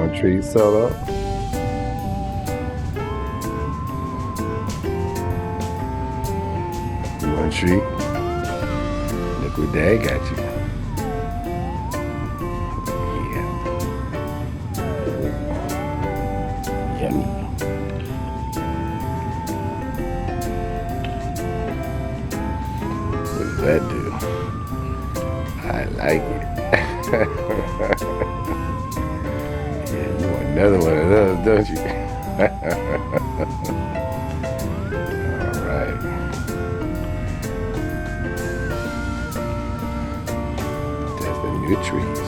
want a treat, Solo? You want a treat? Look what Dad got you. Yeah. Yummy. What does that do? I like it. Yeah, you want another one of those, don't you? All right. That's the new treat.